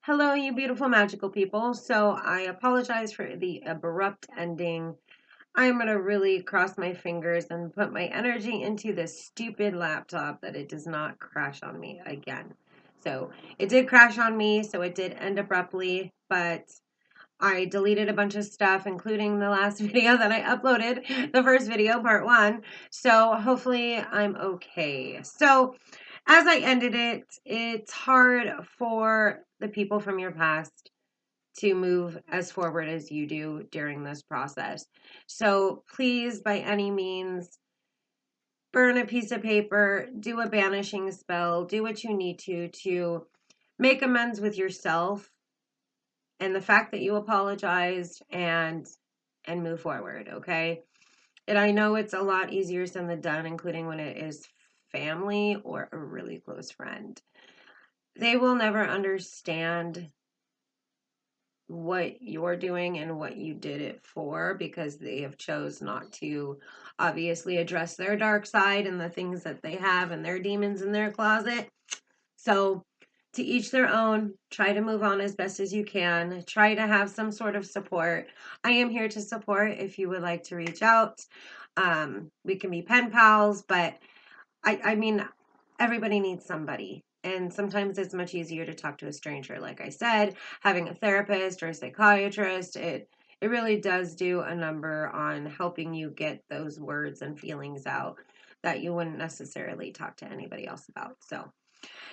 Hello, you beautiful magical people. So I apologize for the abrupt ending. I'm going to really cross my fingers and put my energy into this stupid laptop that it does not crash on me again. So it did crash on me, so it did end abruptly, but I deleted a bunch of stuff, including the last video that I uploaded, the first video, part one. So hopefully I'm okay. So as I ended it, it's hard for the people from your past to move as forward as you do during this process. So please, by any means, burn a piece of paper, do a banishing spell, do what you need to make amends with yourself and the fact that you apologized and move forward, okay? And I know it's a lot easier said than done, including when it is family or a really close friend. They will never understand what you're doing and what you did it for because they have chose not to obviously address their dark side and the things that they have and their demons in their closet. So to each their own, try to move on as best as you can. Try to have some sort of support. I am here to support if you would like to reach out. We can be pen pals, but I mean, everybody needs somebody. And sometimes it's much easier to talk to a stranger. Like I said, having a therapist or a psychiatrist, it really does do a number on helping you get those words and feelings out that you wouldn't necessarily talk to anybody else about. So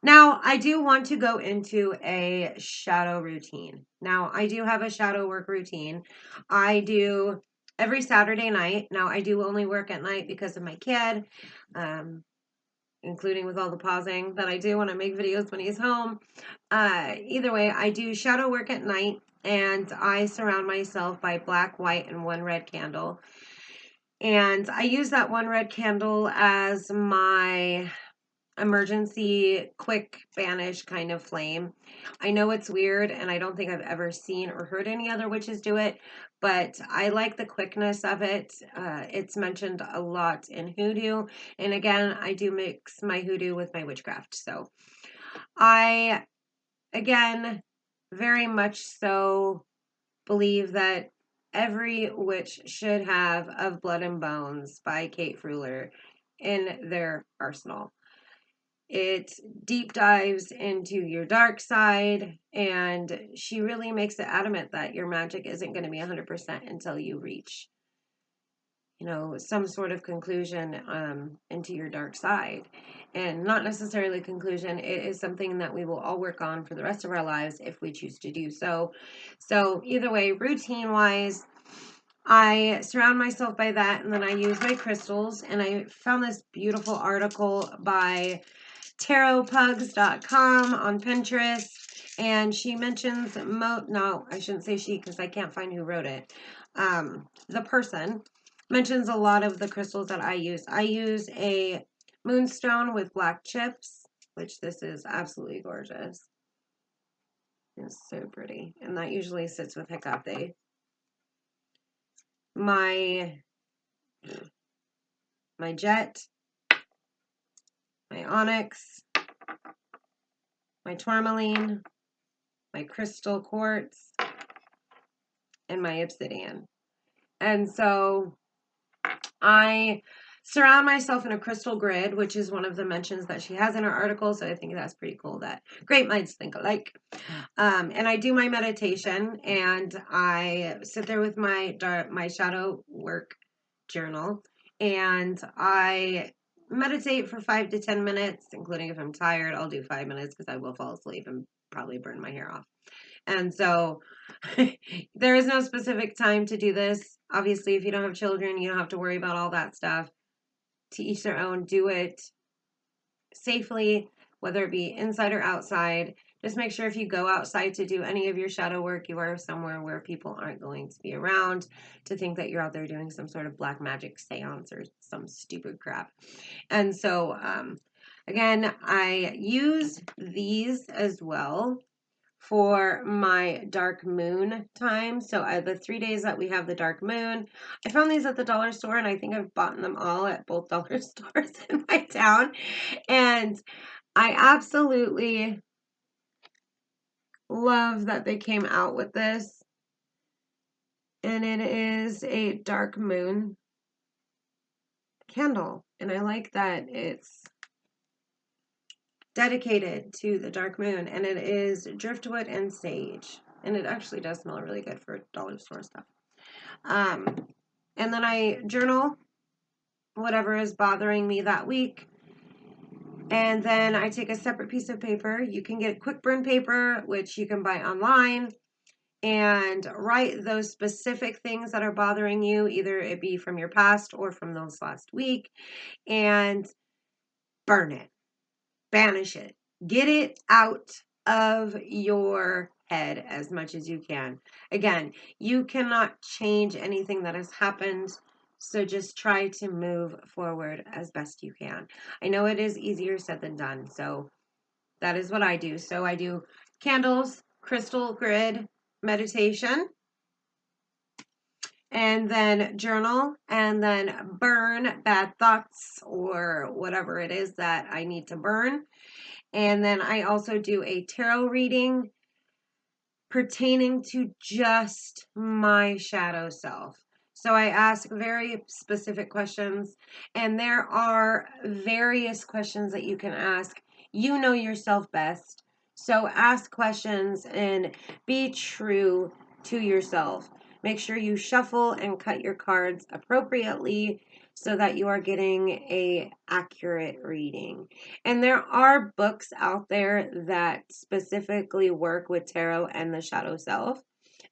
now I do want to go into a shadow routine. Now I do have a shadow work routine. I do every Saturday night. Now I do only work at night because of my kid. Including with all the pausing that I do when I make videos when he's home. Either way, I do shadow work at night and I surround myself by black, white, and one red candle. And I use that one red candle as my emergency quick banish kind of flame. I know it's weird and I don't think I've ever seen or heard any other witches do it, but I like the quickness of it. It's mentioned a lot in hoodoo, and again, I do mix my hoodoo with my witchcraft. So I, again, very much so believe that every witch should have Of Blood and Bones by Kate Fruler in their arsenal. It deep dives into your dark side, and she really makes it adamant that your magic isn't going to be 100% until you reach, some sort of conclusion into your dark side. And not necessarily conclusion, it is something that we will all work on for the rest of our lives if we choose to do so. So either way, routine wise, I surround myself by that, and then I use my crystals. And I found this beautiful article by tarotpugs.com on Pinterest, and she mentions no, I shouldn't say she because I can't find who wrote it. The person mentions a lot of the crystals that I use. I use a moonstone with black chips, which this is absolutely gorgeous. It's so pretty, and that usually sits with Hecate. My jet, my onyx, my tourmaline, my crystal quartz, and my obsidian. And so I surround myself in a crystal grid, which is one of the mentions that she has in her article. So I think that's pretty cool that great minds think alike. And I do my meditation, and I sit there with my shadow work journal, and I meditate for 5 to 10 minutes, including if I'm tired, I'll do 5 minutes because I will fall asleep and probably burn my hair off. And so there is no specific time to do this. Obviously, if you don't have children, you don't have to worry about all that stuff. To each their own. Do it safely, whether it be inside or outside. Just make sure if you go outside to do any of your shadow work, you are somewhere where people aren't going to be around to think that you're out there doing some sort of black magic seance or some stupid crap. And so, again, I use these as well for my dark moon time. So the 3 days that we have the dark moon, I found these at the dollar store, and I think I've bought them all at both dollar stores in my town. And I absolutely love that they came out with this. And it is a dark moon candle. And I like that it's dedicated to the dark moon. And it is driftwood and sage. And it actually does smell really good for dollar store stuff. And then I journal whatever is bothering me that week. And then I take a separate piece of paper. You can get quick burn paper, which you can buy online, and write those specific things that are bothering you, either it be from your past or from those last week, and burn it, banish it, get it out of your head as much as you can. Again, you cannot change anything that has happened, so just try to move forward as best you can. I know it is easier said than done, so that is what I do. So I do candles, crystal grid, meditation, and then journal, and then burn bad thoughts or whatever it is that I need to burn. And then I also do a tarot reading pertaining to just my shadow self. So I ask very specific questions, and there are various questions that you can ask. You know yourself best. So ask questions and be true to yourself. Make sure you shuffle and cut your cards appropriately so that you are getting a accurate reading. And there are books out there that specifically work with tarot and the shadow self.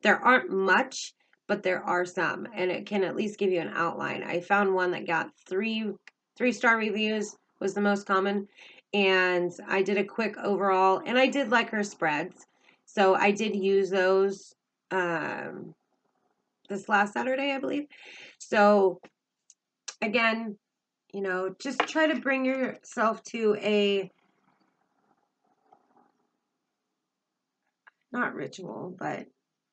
There aren't much, but there are some, and it can at least give you an outline. I found one that got three-star reviews, was the most common, and I did a quick overall, and I did like her spreads, so I did use those this last Saturday, I believe. So again, you know, just try to bring yourself to a, not ritual, but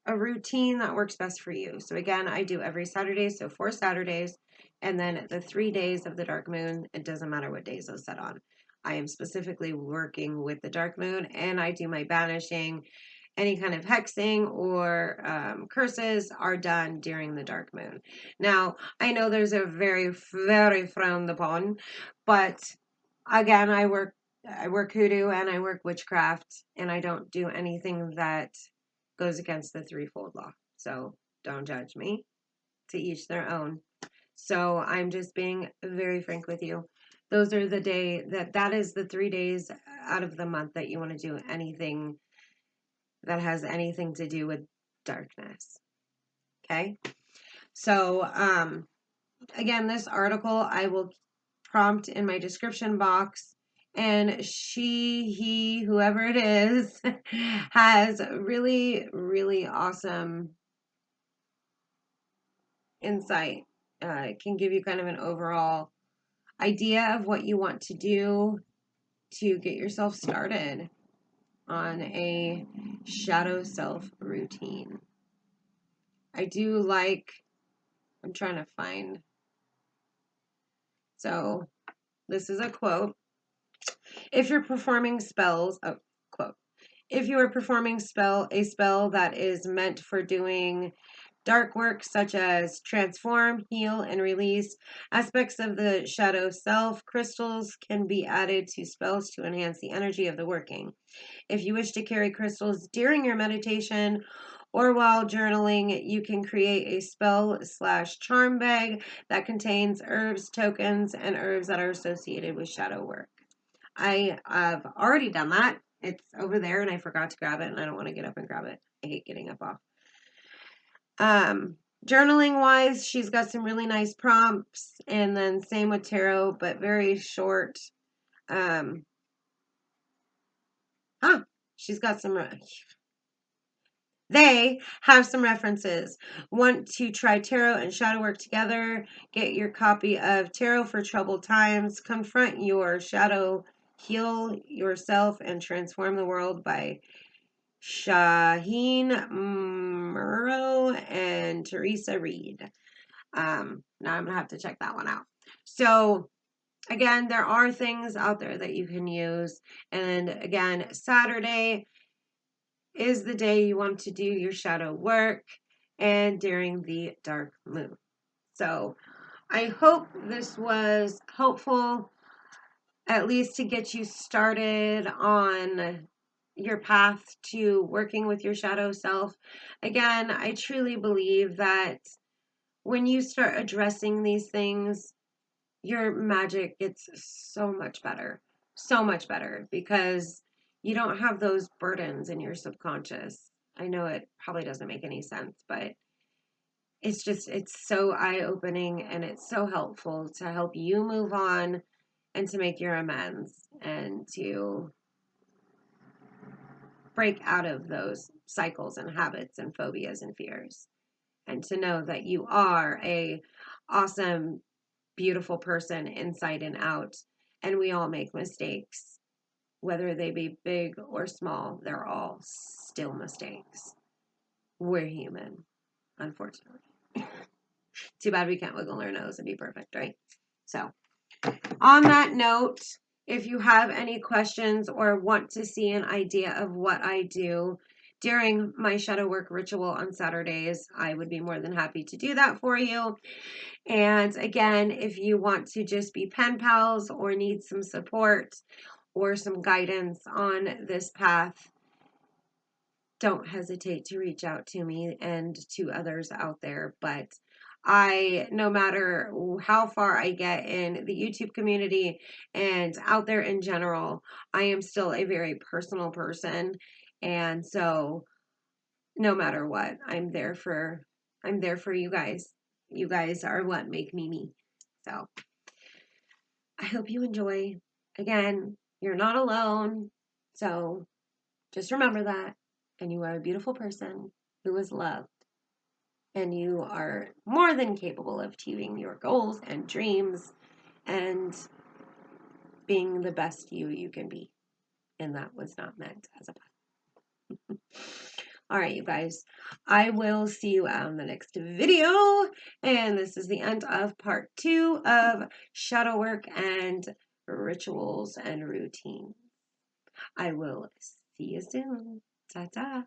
a routine that works best for you. So again, I do every Saturday, so 4 Saturdays, and then the 3 days of the dark moon. It doesn't matter what days those set on. I am specifically working with the dark moon, and I do my banishing. Any kind of hexing or curses are done during the dark moon. Now, I know there's a very, very frowned upon, but again, I work hoodoo and I work witchcraft, and I don't do anything that goes against the threefold law. So don't judge me. To each their own. So I'm just being very frank with you. Those are the that is the 3 days out of the month that you want to do anything that has anything to do with darkness. Okay? So again, this article I will prompt in my description box, and he, whoever it is, has really, really awesome insight. It can give you kind of an overall idea of what you want to do to get yourself started on a shadow self routine. I do like, I'm trying to find, so this is a quote. If you're performing spells, quote, if you are performing a spell that is meant for doing dark work such as transform, heal, and release aspects of the shadow self, crystals can be added to spells to enhance the energy of the working. If you wish to carry crystals during your meditation or while journaling, you can create a spell/charm bag that contains herbs, tokens, and herbs that are associated with shadow work. I have already done that. It's over there and I forgot to grab it, and I don't want to get up and grab it. I hate getting up off. Journaling wise, she's got some really nice prompts, and then same with tarot, but very short. She's got some, they have some references. Want to try tarot and shadow work together? Get your copy of Tarot for Troubled Times. Confront your shadow, heal yourself, and transform the world by Shaheen Murrow and Teresa Reed. Now I'm going to have to check that one out. So again, there are things out there that you can use. And again, Saturday, is the day you want to do your shadow work and during the dark moon. So I hope this was helpful, at least to get you started on your path to working with your shadow self. Again, I truly believe that when you start addressing these things, your magic gets so much better, because you don't have those burdens in your subconscious. I know it probably doesn't make any sense, but it's so eye-opening, and it's so helpful to help you move on and to make your amends and to break out of those cycles and habits and phobias and fears, and to know that you are a awesome, beautiful person inside and out, and we all make mistakes, whether they be big or small. They're all still mistakes. We're human, unfortunately. Too bad we can't wiggle our nose and be perfect, right? So on that note, if you have any questions or want to see an idea of what I do during my shadow work ritual on Saturdays, I would be more than happy to do that for you. And again, if you want to just be pen pals or need some support or some guidance on this path, don't hesitate to reach out to me and to others out there. But no matter how far I get in the YouTube community and out there in general, I am still a very personal person. And so no matter what, I'm there for you guys. You guys are what make me me. So I hope you enjoy. Again, you're not alone. So just remember that. And you are a beautiful person who is loved. And you are more than capable of achieving your goals and dreams and being the best you can be. And that was not meant as a pun. All right, you guys. I will see you on the next video. And this is the end of part 2 of shadow work and rituals and routines. I will see you soon. Ta-ta.